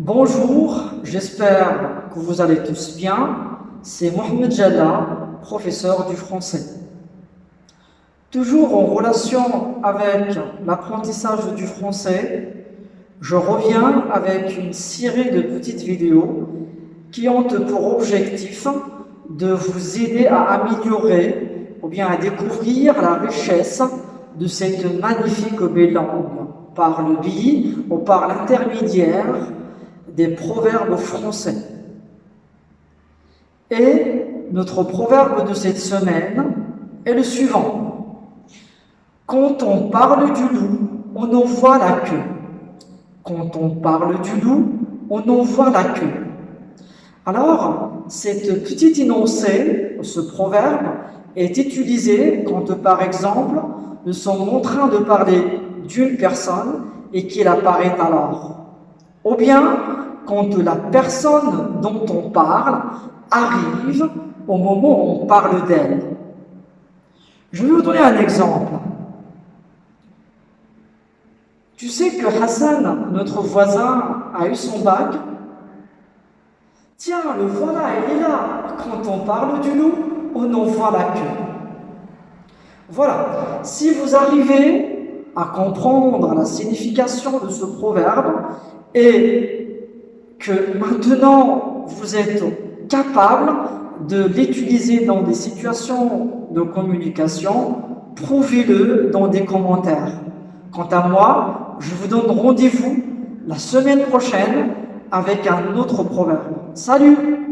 Bonjour, j'espère que vous allez tous bien. C'est Mohamed Jalla, professeur du français. Toujours en relation avec l'apprentissage du français, je reviens avec une série de petites vidéos qui ont pour objectif de vous aider à améliorer ou bien à découvrir la richesse de cette magnifique belle langue par le biais ou par l'intermédiaire des proverbes français. Et notre proverbe de cette semaine est le suivant. Quand on parle du loup, on en voit la queue. Quand on parle du loup, on en voit la queue. Alors, cette petite énoncée, ce proverbe, est utilisé quand, par exemple, nous sommes en train de parler d'une personne et qu'il apparaît alors. Ou bien, quand la personne dont on parle arrive au moment où on parle d'elle. Je vais vous donner un exemple. Tu sais que Hassan, notre voisin, a eu son bac. Tiens, le voilà, il est là. Quand on parle du loup, on en voit la queue. Voilà. Si vous arrivez à comprendre la signification de ce proverbe et que maintenant vous êtes capable de l'utiliser dans des situations de communication, prouvez-le dans des commentaires. Quant à moi, je vous donne rendez-vous la semaine prochaine avec un autre proverbe. Salut!